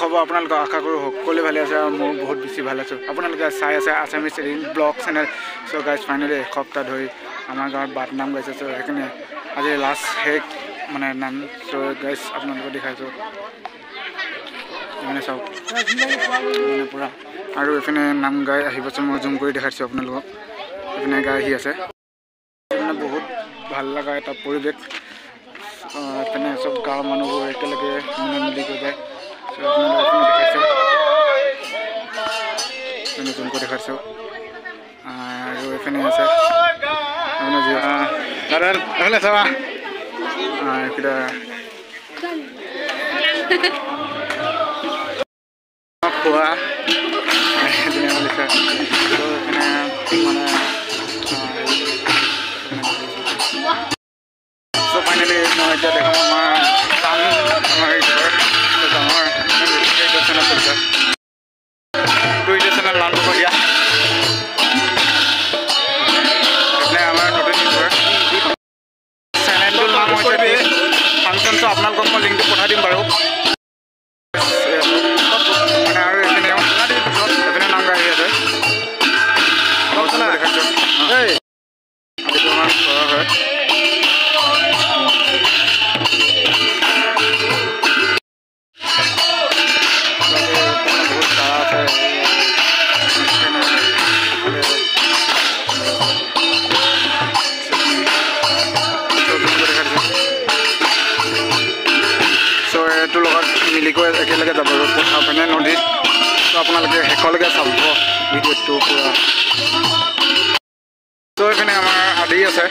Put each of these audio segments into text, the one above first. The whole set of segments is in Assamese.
হ'ব আপোনালোকে আশা কৰোঁ সকলোৱে ভালে আছে আৰু মই বহুত বেছি ভাল আছোঁ আপোনালোকে চাই আছে আছামিজ ৰিল ব্লগ চেনেল চ' গাইজ ফাইনেলি এসপ্তাহ ধৰি আমাৰ গাঁৱত বাট নাম গাইছে চ' সেইখিনি আজি লাষ্ট শেষ মানে নাম চ' গাইজ আপোনালোকে দেখাইছোঁ মানে চাওক মানে পূৰা আৰু এইপিনে নাম গাই আহিবচোন মই জুম কৰি দেখাইছোঁ আপোনালোকক এইপিনে গাই আহি আছে মানে বহুত ভাল লগা এটা পৰিৱেশ এইপিনে চব গাঁৱৰ মানুহবোৰ একেলগে মানে মিলি গৈ যায় জুম কৰি দেখাইছোঁ আৰু এইপিনে আছে দাদা এইফালে চাবা এইকেইটা খোৱা দিছে চ' ফাইনেলি মই এতিয়া দেখাম আমাৰ টান আমাৰ ডাঙৰ চেনেল কৰিছে টুইটাৰ চেনেল নাম হ'ব দিয়া আমাৰ নতুন ইউটিউবাৰ চেনেলটোৰ নাম হৈছে ফাংচনটো আপোনালোকক মই লিংকটো পঠাই দিম বাৰু মানে আৰু এইপিনেও এইপিনে নাম গাই আছে দেখাইছোঁ এইটো আমাৰ ঘৰৰ হয় এইটোৰ লগত মিলিকৈ একেলগে যাব পথাৰ পিনে নদীত ত' আপোনালোকে শেষলৈকে চাব ভিডিঅ'টো পূৰা ত' এইপিনে আমাৰ আদি আছে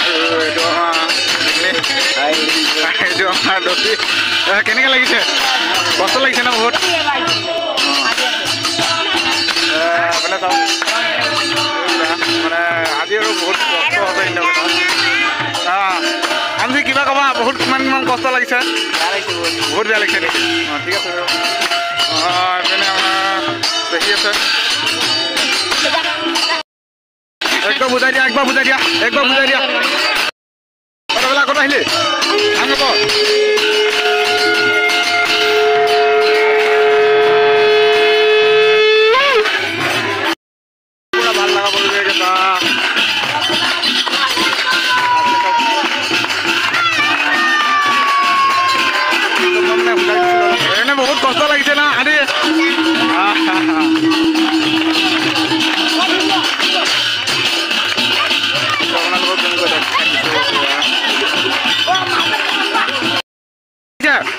আৰু এইটো আমাৰ দতি কেনেকৈ লাগিছে কষ্ট লাগিছে ন বহুত মানে চাওক মানে আজি আৰু বহুত কষ্ট হৈছে আজি কিবা ক'বা বহুত কিমান কষ্ট লাগিছে বহুত বেয়া লাগিছে নেকি অঁ ঠিক আছে বাৰু এইপিনে আমাৰ দেখি আছে একবাৰ বুজাই দিয়া একবাৰ বুজাই দিয়া কথাবিলাক আগত আহিলে ভাল হ'ব পুৰা ভাল লগা পৰিৱেশ এটা এনে বহুত কষ্ট লাগিছে না আদি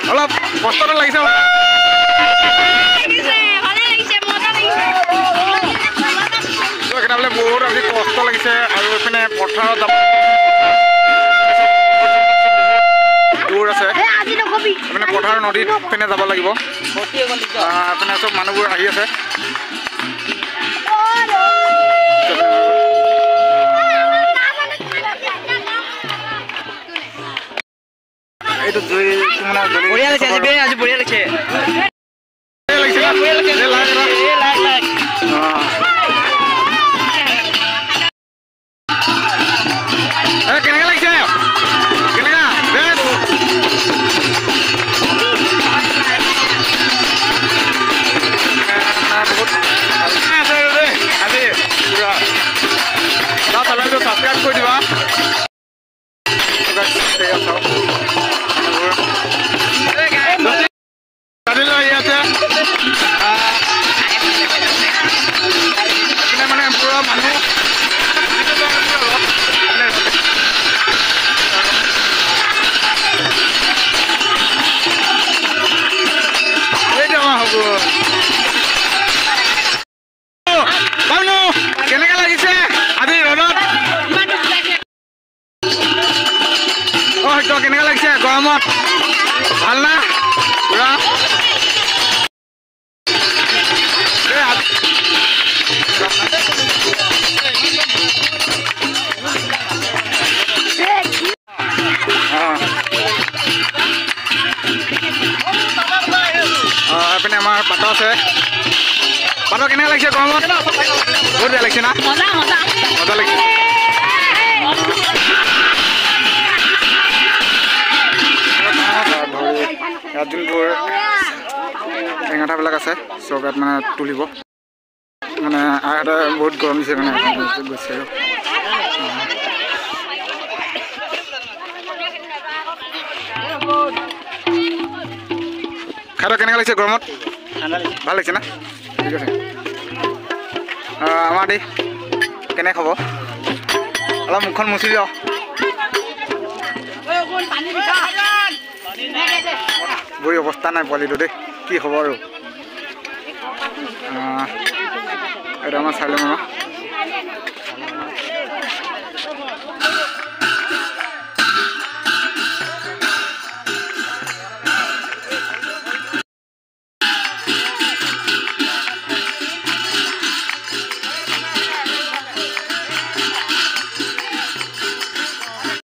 অলপ কষ্টটো লাগিছে বোলে বহুত আজি কষ্ট লাগিছে আৰু এইপিনে পথাৰত দূৰ আছে মানে পথাৰ নদীত পিনে যাব লাগিব এইপিনে চব মানুহবোৰ আহি আছে এইটো বঢ়িয়া লাগিছে আজি বঢ়িয়া লাগিছে কেনেকৈ লাগিছে কেনেকা বহুত আছে দেই আজি পুৰা চেনেলটো ছাবস্ক্ৰাইব কৰি দিবা মানে পুৰা মানুহ কেনেকে লাগিছে আজি ৰ'দত কেনেকে লাগিছে গৰমত ভাল না পুৰা এইপিনে আমাৰ পাত আছে পাত কেনেকৈ লাগিছে গৰমত বহুত বেয়া লাগিছে না মজা লাগিছে যোনবোৰ মেঠাবিলাক আছে চব ইয়াত মানে তুলিব মানে ইয়াতে বহুত গৰম দিছে মানে গৈছে আৰু খাদ্য কেনেকুৱা লাগিছে গৰমত ভাল লাগিছে না ঠিক আছে আমাৰ দেই কেনে খাব অলপ মুখখন মুচি দিয়ক বৈ অৱস্থা নাই পোৱালিটো দেই কি হ'ব আৰু এইটো আমাৰ চাই ল'ম